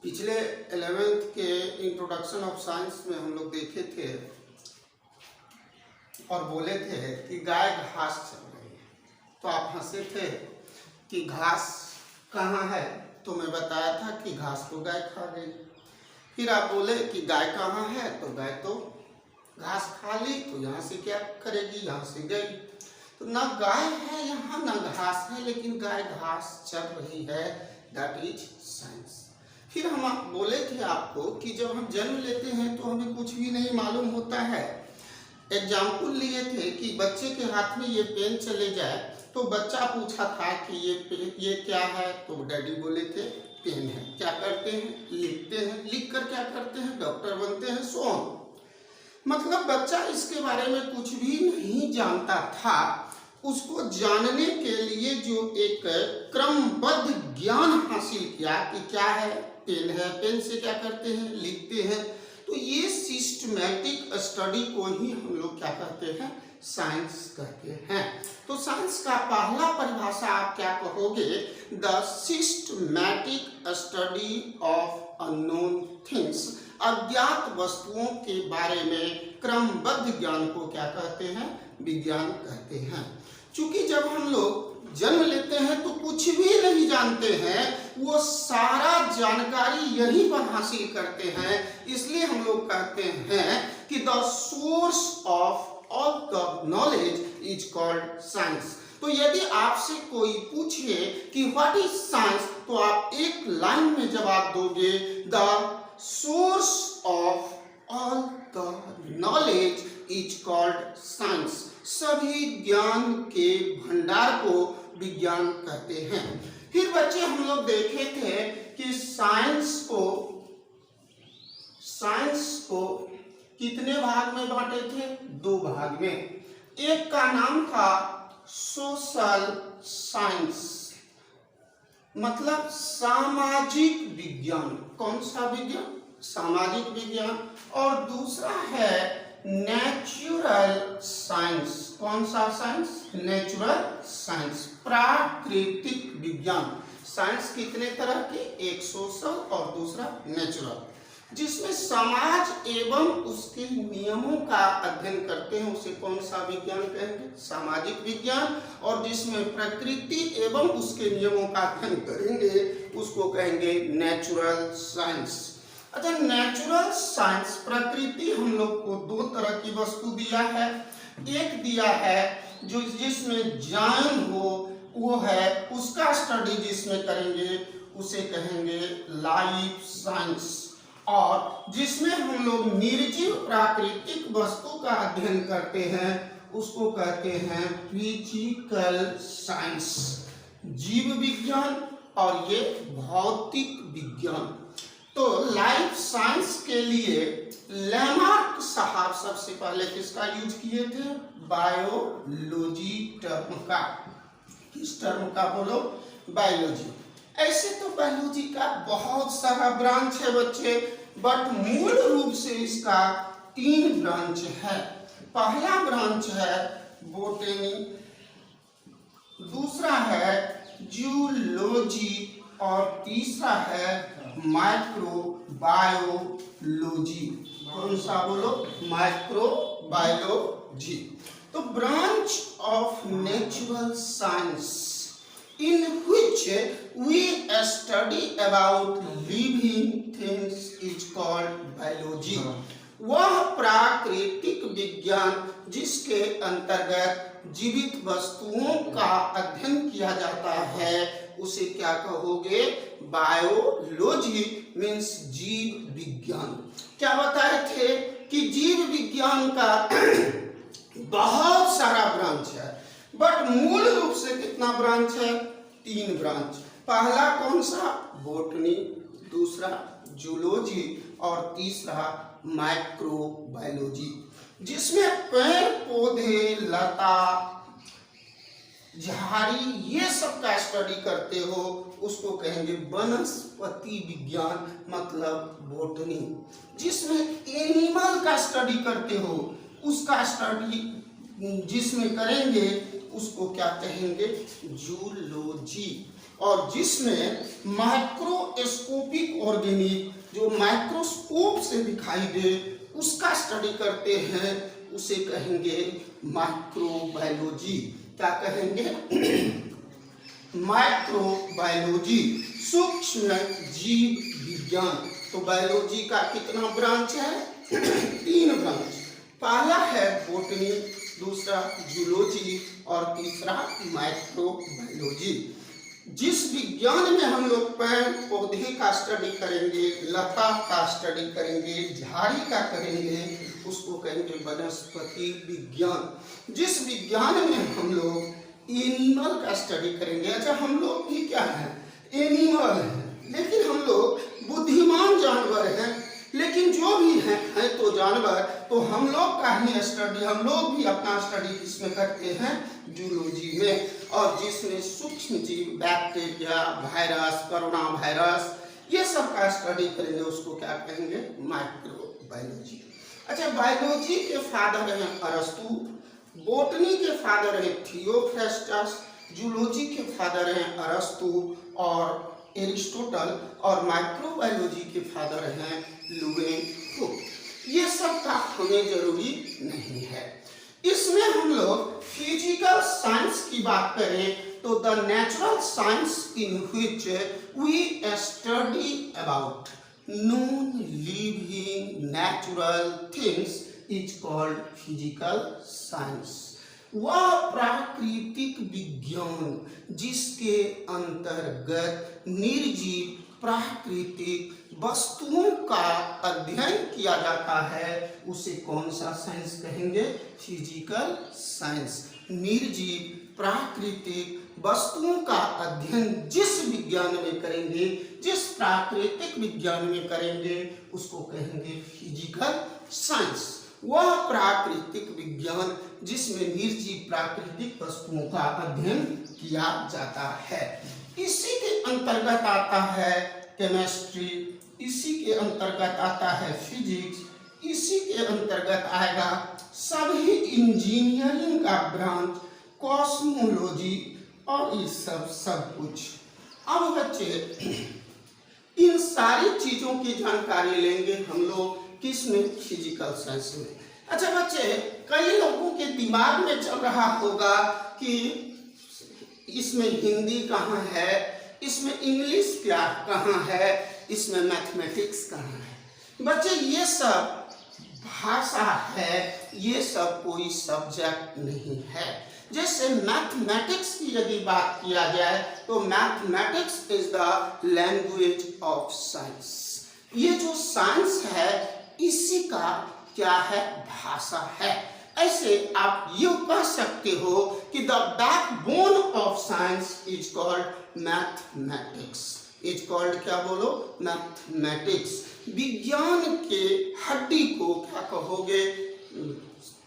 पिछले 11th के introduction of science में हम लोग देखे थे और बोले थे कि गाय घास चल रही है, तो आप हंसे थे कि घास कहाँ है, तो मैं बताया था कि घास तो गाय खा गई। फिर आप बोले कि गाय कहाँ है, तो गाय तो घास खा ली, तो यहाँ से क्या करेगी, यहाँ से गई। तो ना गाय है यहाँ ना घास है, लेकिन गाय घास चल रही है, दैट इज साइंस। फिर हम बोले थे आपको कि जब हम जन्म लेते हैं तो हमें कुछ भी नहीं मालूम होता है। एग्जाम्पल लिए थे कि बच्चे के हाथ में ये पेन चले जाए, तो बच्चा पूछा था कि ये क्या है, तो डैडी बोले थे पेन है। क्या करते हैं, लिखते हैं, लिख कर क्या करते हैं, डॉक्टर बनते हैं, सो ऑन। मतलब बच्चा इसके बारे में कुछ भी नहीं जानता था। उसको जानने के लिए जो एक क्रमबद्ध ज्ञान हासिल किया कि क्या है, पेन है, पेन से क्या करते हैं, लिखते हैं, तो ये सिस्टमैटिक स्टडी को ही हम लोग क्या कहते हैं, साइंस कहते हैं। तो साइंस का पहला परिभाषा आप क्या कहोगे, the systematic study of unknown things, अज्ञात वस्तुओं के बारे में क्रमबद्ध ज्ञान को क्या कहते हैं, विज्ञान कहते हैं। क्योंकि जब हम लोग जन्म लेते हैं तो कुछ भी नहीं जानते हैं, वो सारा जानकारी यहीं पर हासिल करते हैं, इसलिए हम लोग कहते हैं कि the source of all the knowledge is called science. तो यदि आपसे कोई पूछे कि व्हाट इज साइंस, तो आप एक लाइन में जवाब दोगे, the source of all the knowledge is called science. सभी ज्ञान के भंडार को विज्ञान कहते हैं। फिर बच्चे हम लोग देखे थे कि साइंस को कितने भाग में बांटे थे, दो भाग में। एक का नाम था सोशल साइंस, मतलब सामाजिक विज्ञान। कौन सा विज्ञान, सामाजिक विज्ञान। और दूसरा है नेचुरल साइंस। कौन सा साइंस, नेचुरल साइंस, प्राकृतिक विज्ञान। साइंस कितने तरह के, एक सोशल और दूसरा नेचुरल। जिसमें समाज एवं उसके नियमों का अध्ययन करते हैं उसे कौन सा विज्ञान कहेंगे, सामाजिक विज्ञान। और जिसमें प्रकृति एवं उसके नियमों का अध्ययन करेंगे उसको कहेंगे नेचुरल साइंस। अच्छा, नेचुरल साइंस, प्रकृति हम लोग को दो तरह की वस्तु दिया है। एक दिया है जो जिसमें जान हो, वो है उसका स्टडी जिसमें करेंगे उसे कहेंगे लाइफ साइंस। और जिसमें हम लोग निर्जीव प्राकृतिक वस्तु का अध्ययन करते हैं उसको कहते हैं फिजिकल साइंस, जीव विज्ञान। और ये भौतिक विज्ञान। तो लाइफ साइंस के लिए लैमार्क साहब सबसे पहले किसका यूज किए थे, बायोलॉजी टर्म का। किस टर्म का बोलो, बायोलॉजी। ऐसे तो बायोलॉजी का बहुत सारा ब्रांच है बच्चे, बट मूल रूप से इसका 3 ब्रांच है। पहला ब्रांच है बोटेनी, दूसरा है जूलॉजी और तीसरा है माइक्रोबायोलॉजी। कौन सा बोलो, माइक्रोबायोलॉजी। तो branch of natural science in which we study about living things is called biology। वह प्राकृतिक विज्ञान जिसके अंतर्गत जीवित वस्तुओं का अध्ययन किया जाता है उसे क्या कहोगे, बायोलॉजी मीन्स जीव विज्ञान। क्या बताए थे कि जीव विज्ञान का बहुत सारा ब्रांच है, बट मूल रूप से कितना ब्रांच है, 3 ब्रांच। पहला कौन सा, बोटनी, दूसरा जूलॉजी और तीसरा माइक्रोबायोलॉजी। जिसमें पेड़ पौधे, लता, झाड़ी, ये सब का स्टडी करते हो उसको कहेंगे वनस्पति विज्ञान, मतलब बोटनी। जिसमें एनिमल का स्टडी करते हो उसका स्टडी जिसमें करेंगे उसको क्या कहेंगे, जूलॉजी। और जिसमें माइक्रोस्कोपिक ऑर्गेनिक जो माइक्रोस्कोप से दिखाई दे उसका स्टडी करते हैं, उसे कहेंगे माइक्रोबायोलॉजी। क्या कहेंगे? माइक्रोबायोलॉजी, सूक्ष्म जीव विज्ञान। तो बायोलॉजी का कितना ब्रांच है? 3 ब्रांच। पहला है बॉटनी, दूसरा जूलॉजी और तीसरा माइक्रोबायोलॉजी। जिस विज्ञान में हम लोग पेड़ पौधे का स्टडी करेंगे, लता का स्टडी करेंगे, झाड़ी का करेंगे, उसको कहेंगे वनस्पति विज्ञान। जिस विज्ञान में हम लोग एनिमल का स्टडी करेंगे, अच्छा हम लोग भी क्या है? एनिमल हैं, लेकिन हम लोग बुद्धिमान जानवर हैं, लेकिन जो भी है तो जानवर, तो हम लोग का ही स्टडी, हम लोग भी अपना स्टडी इसमें करते हैं जूलॉजी में। और जिसमें सूक्ष्म जीव, बैक्टीरिया, वायरस, कोरोना वायरस, ये सब का स्टडी करेंगे, उसको क्या कहेंगे? माइक्रोबायोलॉजी। अच्छा, बायोलॉजी के फादर हैं अरस्तु, बॉटनी के फादर हैं थियोफ्रेस्टस, जूलॉजी के फादर हैं अरस्तु और एरिस्टोटल, और माइक्रोबायोलॉजी के फादर हैं लुवेनहुक। ये सब का हमें जरूरी नहीं है। इसमें हम लोग फिजिकल साइंस की बात करें तो the natural science in which we study about non living natural things is called physical science. वह प्राकृतिक विज्ञान जिसके अंतर्गत निर्जीव प्राकृतिक वस्तुओं का अध्ययन किया जाता है, उसे कौन सा साइंस कहेंगे? Physical science. निर्जीव प्राकृतिक वस्तुओं का अध्ययन जिस विज्ञान में करेंगे, जिस प्राकृतिक विज्ञान में करेंगे, उसको कहेंगे फिजिकल साइंस। वह प्राकृतिक विज्ञान जिसमें निर्जीव प्राकृतिक वस्तुओं का अध्ययन किया जाता है। इसी के अंतर्गत आता है केमिस्ट्री, इसी के अंतर्गत आता है फिजिक्स, इसी के अंतर्गत आएगा सभी इंजीनियरिंग का ब्रांच, कॉस्मोलॉजी और ये सब कुछ। अब बच्चे इन सारी चीजों की जानकारी लेंगे हम लोग किसमें? फिजिकल साइंस में। अच्छा बच्चे, कई लोगों के दिमाग में चल रहा होगा कि इसमें हिंदी कहाँ है, इसमें इंग्लिश क्या कहाँ है, इसमें मैथमेटिक्स कहाँ है। बच्चे ये सब भाषा है, ये सब कोई सब्जेक्ट नहीं है। जैसे मैथमेटिक्स की यदि बात किया जाए तो mathematics is the language of science. ये जो साइंस है इसी का क्या है? भाषा है। ऐसे आप ये कह सकते हो कि the backbone of science is called mathematics. Is called क्या बोलो? मैथमेटिक्स। विज्ञान के हड्डी को क्या कहोगे?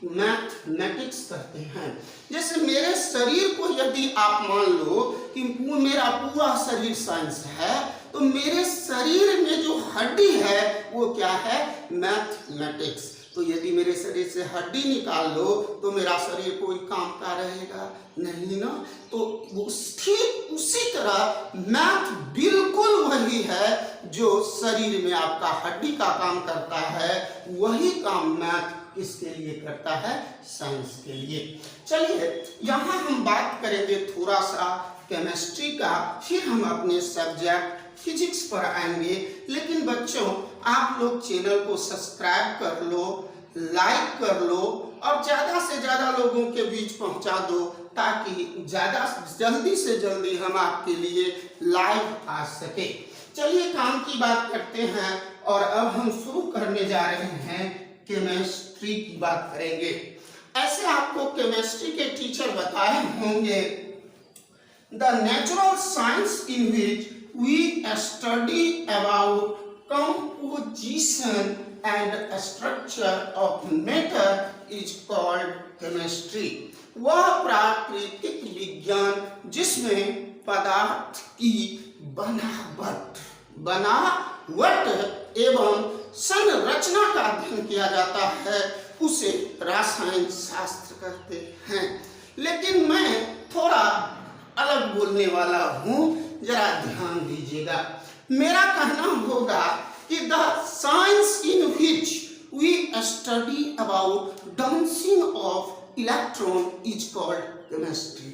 मैथमेटिक्स कहते हैं। जैसे मेरे शरीर को यदि आप मान लो कि मेरा पूरा शरीर साइंस है, तो मेरे शरीर में जो हड्डी है वो क्या है? मैथमेटिक्स। तो यदि मेरे शरीर से हड्डी निकाल लो तो मेरा शरीर कोई काम का रहेगा नहीं ना। तो ठीक उसी तरह मैथ बिल्कुल वही है जो शरीर में आपका हड्डी का काम करता है, वही काम मैथ किसके लिए करता है? साइंस के लिए। चलिए यहाँ हम बात करेंगे थोड़ा सा केमिस्ट्री का, फिर हम अपने सब्जेक्ट फिजिक्स पर आएंगे। लेकिन बच्चों आप लोग चैनल को सब्सक्राइब कर लो, लाइक कर लो और ज़्यादा से ज़्यादा लोगों के बीच पहुंचा दो, ताकि ज़्यादा जल्दी से जल्दी हम आपके लिए लाइव आ सके। चलिए काम की बात करते हैं और अब हम शुरू करने जा रहे हैं केमिस्ट्री की बात करेंगे। ऐसे आपको केमिस्ट्री के टीचर बताए होंगे the natural science in which we study about composition and structure of matter is called chemistry। वह प्राकृतिक विज्ञान जिसमें पदार्थ की बनावट एवं संरचना का अध्ययन किया जाता है, उसे रसायन शास्त्र कहते हैं। लेकिन मैं थोड़ा अलग बोलने वाला हूँ, जरा ध्यान दीजिएगा। मेरा कहना होगा the science in which we study about dancing of electron is called chemistry.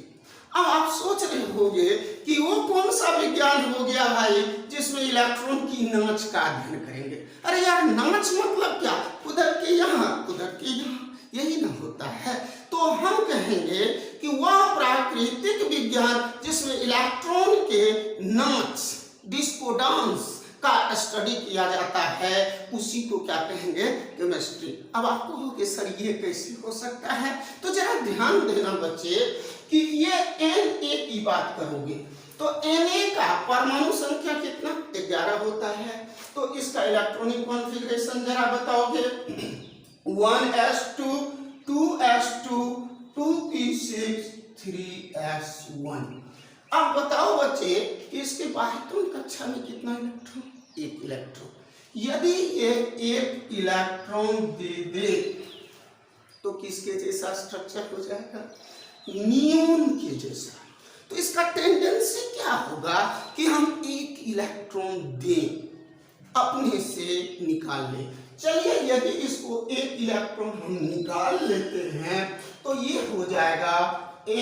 अब आप सोच रहे होंगे कि वो कौन सा विज्ञान हो गया भाई जिसमें इलेक्ट्रॉन की नाच का अध्ययन करेंगे। अरे यार, नाच मतलब क्या, उधर के यहाँ उधर के यहाँ, यही ना होता है। तो हम कहेंगे कि वह प्राकृतिक विज्ञान जिसमें इलेक्ट्रॉन के नाच, डिस्को डांस का स्टडी किया जाता है, उसी को क्या कहेंगे, केमिस्ट्री। अब आपको कहोगे सर ये कैसे हो सकता है, तो जरा ध्यान देना बच्चे कि ये Na की बात करोगे तो Na का परमाणु संख्या कितना, 11 होता है। तो इसका इलेक्ट्रॉनिक कॉन्फ़िगरेशन जरा बताओगे, 1s2 2s2 2p6 3s1। अब बताओ बच्चे कि इसके बाह्यतम कक्षा में कितना इलेक्ट्रॉन, 1 इलेक्ट्रॉन। यदि ये 1 इलेक्ट्रॉन दे दे तो किसके जैसा स्ट्रक्चर हो जाएगा, नियॉन के जैसा। तो इसका टेंडेंसी क्या होगा कि हम 1 इलेक्ट्रॉन दें, अपने से निकाल लें। चलिए यदि इसको 1 इलेक्ट्रॉन हम निकाल लेते हैं तो ये हो जाएगा Na+।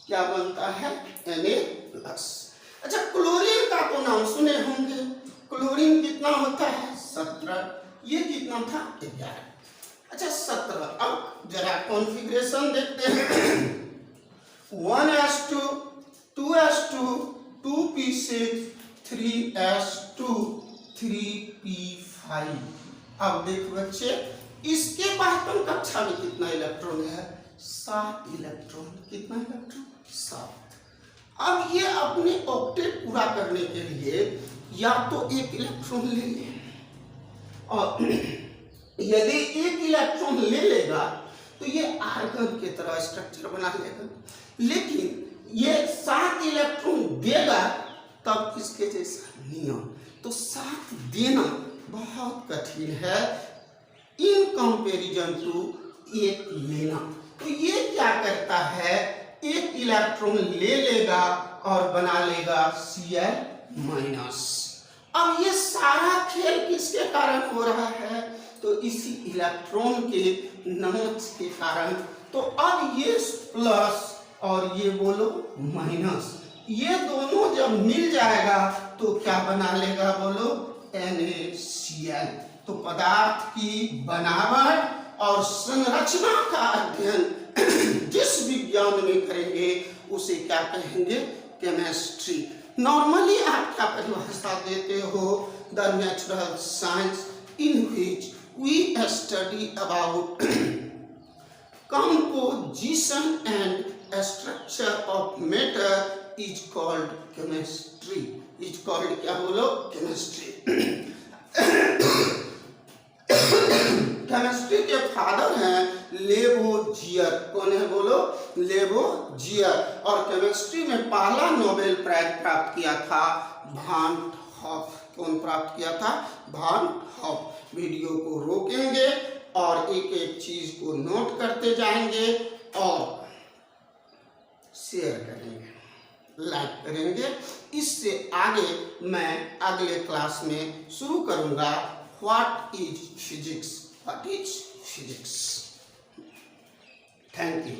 क्या बनता है, Na+। अच्छा, क्लोरीन का तो नाम सुने होंगे। क्लोरीन कितना होता है, 17। ये कितना था, 11। अच्छा 17। अब जरा कॉन्फ़िगरेशन देखते हैं, 1s2 2s2 2p6 3s2 3p5। अब देखो बच्चे, इसके बाह्यतम कक्षा में कितना इलेक्ट्रॉन है, 7 इलेक्ट्रॉन। कितना इलेक्ट्रॉन, 7। अब ये अपने ऑक्टेट पूरा करने के लिए या तो 1 इलेक्ट्रॉन ले ले, और यदि 1 इलेक्ट्रॉन ले लेगा तो ये आर्गन की तरह स्ट्रक्चर बना लेगा। लेकिन ये 7 इलेक्ट्रॉन देगा तब इसके जैसा नियॉन। तो 7 देना बहुत कठिन है इन कंपैरिजन टू 1 लेना। तो ये क्या करता है, 1 इलेक्ट्रॉन ले लेगा और बना लेगा Cl-। अब ये सारा खेल किसके कारण हो रहा है, तो इसी इलेक्ट्रॉन के नाच के कारण। तो अब ये प्लस और ये बोलो माइनस, ये दोनों जब मिल जाएगा तो क्या बना लेगा, बोलो NaCl। तो पदार्थ की बनावट और संरचना का अध्ययन जिस विज्ञान में करेंगे उसे क्या कहेंगे, केमिस्ट्री। नॉर्मली आप क्या परिभाषा देते हो, the natural science in which we study about composition and structure of matter is called chemistry। is called क्या बोलो, chemistry। केमिस्ट्री के फादर हैं लेबोजियर। कौन है, बोलो, लेबोजियर। और केमिस्ट्री में पहला नोबेल प्राइज प्राप्त किया था वान हॉफ। कौन प्राप्त किया था, वान हॉफ। वीडियो को रोकेंगे और एक एक चीज को नोट करते जाएंगे और शेयर करेंगे, लाइक करेंगे। इससे आगे मैं अगले क्लास में शुरू करूंगा what is physics. What is physics. Thank you.